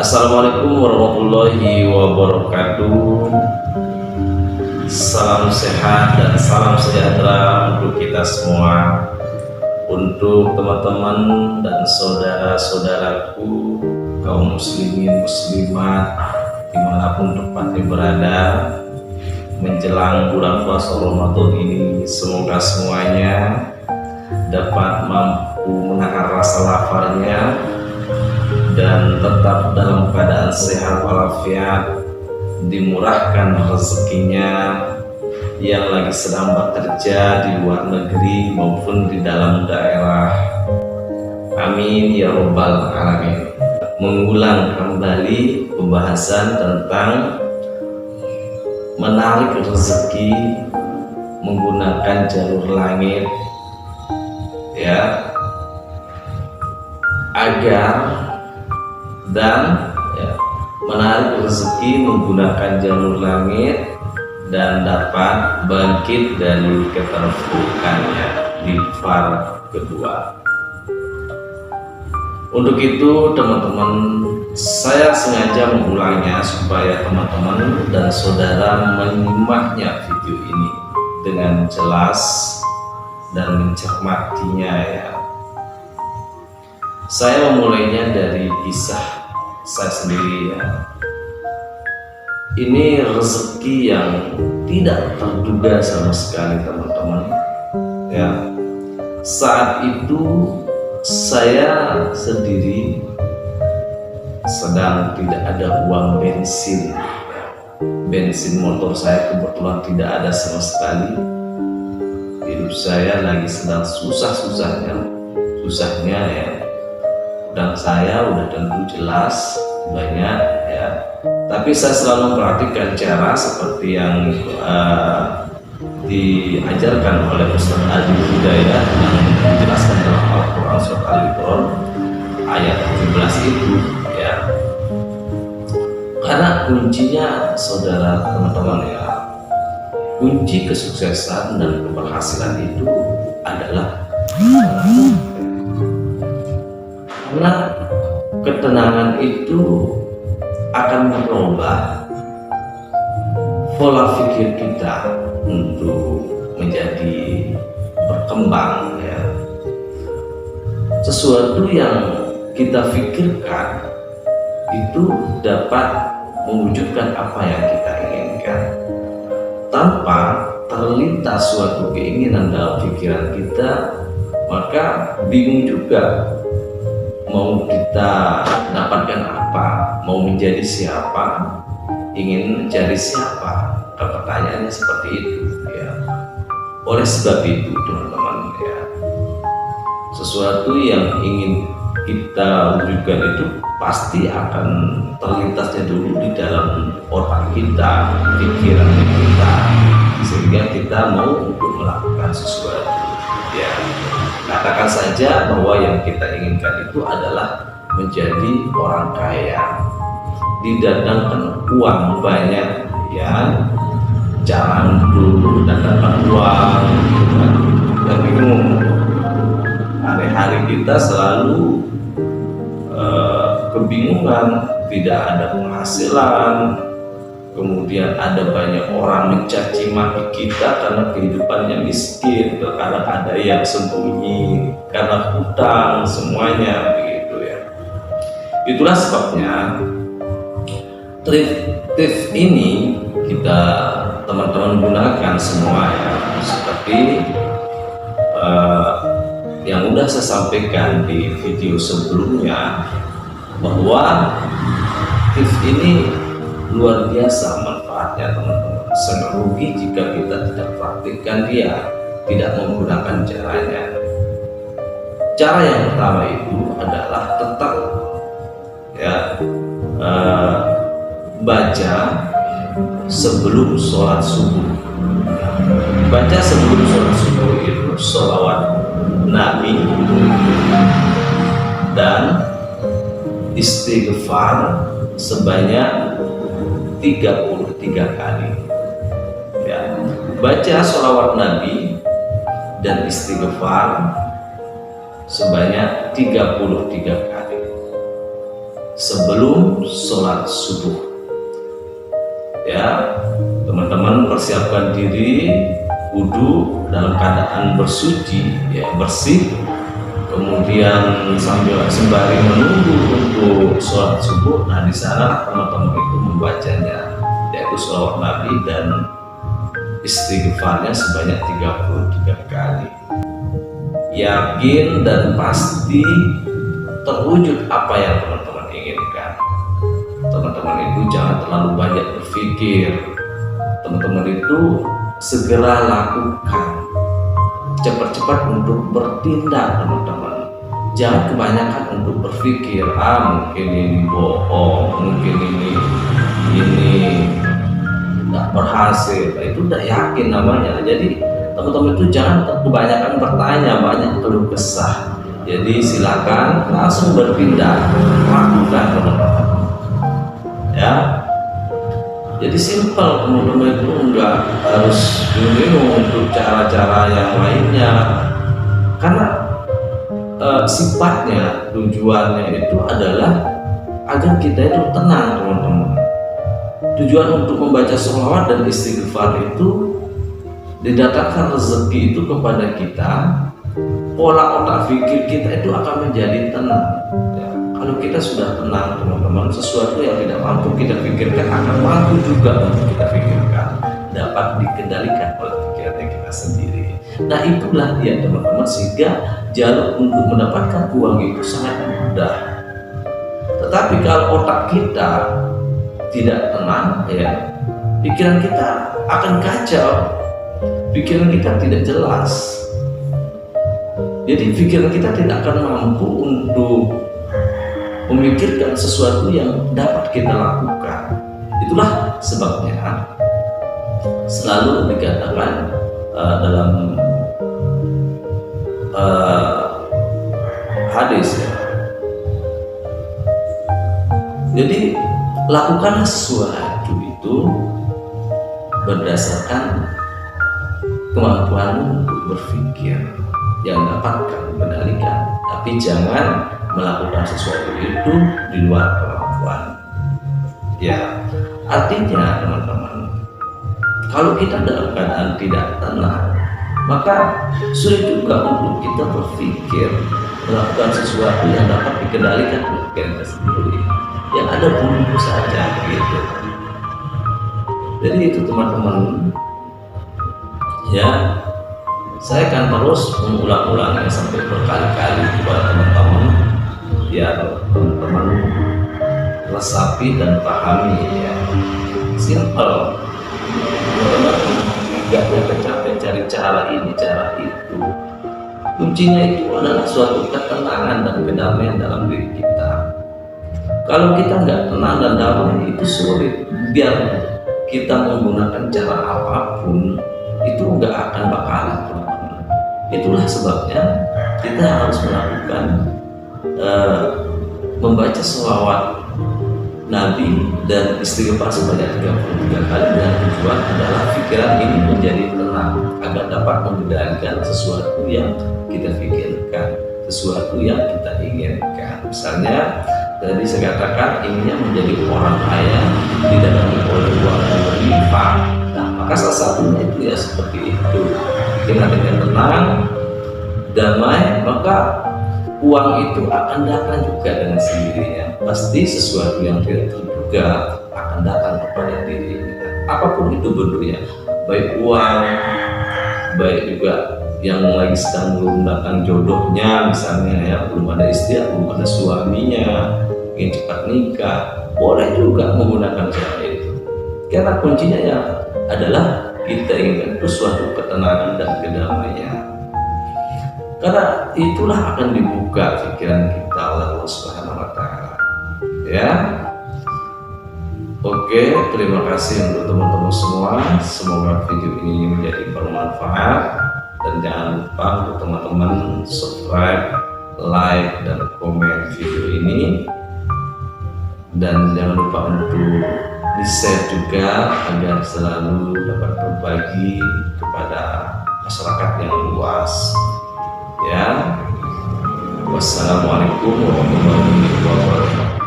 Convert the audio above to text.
Assalamualaikum warahmatullahi wabarakatuh. Salam sehat dan salam sejahtera untuk kita semua, untuk teman-teman dan saudara-saudaraku kaum muslimin muslimat dimanapun tempatnya berada. Menjelang bulan puasa Ramadan ini, semoga semuanya dapat mampu menahan rasa laparnya dan tetap dalam keadaan sehat walafiat, dimurahkan rezekinya yang lagi sedang bekerja di luar negeri maupun di dalam daerah. Amin ya robbal alamin. Mengulang kembali pembahasan tentang menarik rezeki menggunakan jalur langit, ya, agar menarik rezeki menggunakan jalur langit dan dapat bangkit dari keterpurukannya di far kedua. Untuk itu teman-teman, saya sengaja mengulangnya supaya teman-teman dan saudara menyimaknya video ini dengan jelas dan mencermatinya, ya. Saya memulainya dari kisah saya sendiri, ya. Ini rezeki yang tidak terduga sama sekali teman-teman, ya. Saat itu saya sendiri sedang tidak ada uang bensin. Bensin motor saya kebetulan tidak ada sama sekali. Hidup saya lagi sedang susahnya, ya. Dan saya udah tentu jelas banyak, ya, tapi saya selalu memperhatikan cara seperti yang diajarkan oleh Ustaz Adi Hidayat yang dijelaskan dalam Al-Quran surat Al-Imran ayat 17 itu, ya. Karena kuncinya, saudara, teman-teman, ya, kunci kesuksesan dan keberhasilan itu adalah karena ketenangan itu akan merubah pola pikir kita untuk menjadi berkembang, ya. Sesuatu yang kita pikirkan itu dapat mewujudkan apa yang kita inginkan tanpa terlintas suatu keinginan dalam pikiran kita, maka bingung juga mau kita dapatkan apa, mau menjadi siapa, ingin mencari siapa. Pertanyaannya seperti itu, ya. Oleh sebab itu teman-teman, ya, sesuatu yang ingin kita wujudkan itu pasti akan terlintasnya dulu di dalam otak kita, pikiran kita, sehingga kita mau untuk melakukan sesuatu, ya. Katakan saja bahwa yang kita inginkan itu adalah menjadi orang kaya, didatangkan uang banyak, ya, jarang dulu datangkan uang, dan bingung. Hari-hari kita selalu kebingungan, tidak ada penghasilan, kemudian ada banyak orang mencaci maki kita karena kehidupannya miskin, terkadang ada yang sembunyi karena hutang, semuanya begitu, ya. Itulah sebabnya trik ini kita teman-teman gunakan semua, ya, seperti yang udah saya sampaikan di video sebelumnya, bahwa tips ini luar biasa manfaatnya teman-teman. Sangat rugi jika kita tidak praktikkan dia, tidak menggunakan caranya. Cara yang pertama itu adalah tetap, ya, baca sebelum sholat subuh. Baca sebelum sholat subuh itu sholawat Nabi dan istighfar sebanyak 33 kali, ya. Baca sholawat Nabi dan istighfar sebanyak 33 kali. sebelum sholat subuh. Ya, teman-teman persiapkan diri, wudhu dalam keadaan bersuci, ya bersih. Kemudian sambil sembari menunggu untuk sholat subuh, nah di sana teman-teman itu membacanya, yaitu sholawat Nabi dan istighfarnya sebanyak 33 kali. Yakin dan pasti terwujud apa yang teman-teman inginkan. Teman-teman itu jangan terlalu banyak berpikir. Teman-teman itu segera lakukan, cepat-cepat untuk bertindak teman-teman. Jangan kebanyakan untuk berpikir, mungkin ini bohong, mungkin ini nggak berhasil. Itu udah yakin namanya. Jadi teman-teman itu jangan kebanyakan bertanya, banyak keluh kesah. Jadi silakan langsung bertindak, lakukan teman-teman. Ya, jadi simpel, teman-teman itu nggak harus bingung untuk cara-cara yang lainnya, karena sifatnya, tujuannya itu adalah agar kita itu tenang teman-teman. Tujuan untuk membaca sholawat dan istighfar itu didatangkan rezeki itu kepada kita, pola otak pikir kita itu akan menjadi tenang. Ya, kalau kita sudah tenang teman-teman, sesuatu yang tidak mampu kita pikirkan akan mampu juga untuk kita pikirkan, dapat dikendalikan oleh pikiran kita sendiri. Nah itulah dia teman-teman, sehingga jalur untuk mendapatkan uang itu sangat mudah. Tetapi kalau otak kita tidak tenang, ya pikiran kita akan kacau, pikiran kita tidak jelas. Jadi pikiran kita tidak akan mampu untuk memikirkan sesuatu yang dapat kita lakukan. Itulah sebabnya selalu dikatakan dalam hadis, ya. Jadi lakukanlah sesuatu itu berdasarkan kemampuan untuk berpikir yang dapat kamu kendalikan, tapi jangan melakukan sesuatu itu di luar kemampuan. Ya, artinya teman-teman, kalau kita dalam keadaan tidak tenang, maka sulit juga untuk kita berpikir melakukan sesuatu yang dapat dikendalikan oleh kita sendiri. Yang ada bunyi saja gitu. Jadi itu teman-teman, ya saya akan terus mengulang-ulangnya sampai berkali-kali kepada teman-teman, biar teman-teman resapi dan pahami, ya. Simple, teman-teman nggak boleh capek cari cara ini cara itu. Kuncinya itu adalah suatu ketenangan dan kedamaian dalam diri kita. Kalau kita nggak tenang dan damai, itu sulit. Biar kita menggunakan cara apapun, itu nggak akan bakalan teman-teman. Itulah sebabnya kita harus melakukan membaca sholawat Nabi dan istighfar sebanyak 33 kali, dengan tujuan adalah pikiran ini menjadi tenang agar dapat mengendalikan sesuatu yang kita pikirkan, sesuatu yang kita inginkan. Misalnya tadi saya katakan inginnya menjadi orang kaya, didatangi oleh uang yang berlimpah. Nah, maka salah satunya itu ya seperti itu. Kita dengan tenang, damai, maka uang itu akan datang juga dengan sendirinya. Pasti sesuatu yang tidak terduga akan datang kepada diri kita. Apapun itu bentuknya, baik uang, baik juga yang lagi sedang menggunakan jodohnya, misalnya ya belum ada istri, belum ada suaminya, ingin cepat nikah, boleh juga menggunakan cara itu. Karena kuncinya ya adalah kita inginkan suatu ketenangan dan kedamaian. Karena itulah akan dibuka pikiran kita oleh Allah Subhanahu wa Ta'ala. Ya. Oke, terima kasih untuk teman-teman semua. Semoga video ini menjadi bermanfaat, dan jangan lupa untuk teman-teman subscribe, like, dan komen video ini. Dan jangan lupa untuk di-share juga agar selalu dapat berbagi kepada masyarakat yang luas. Ya, wassalamualaikum warahmatullahi wabarakatuh.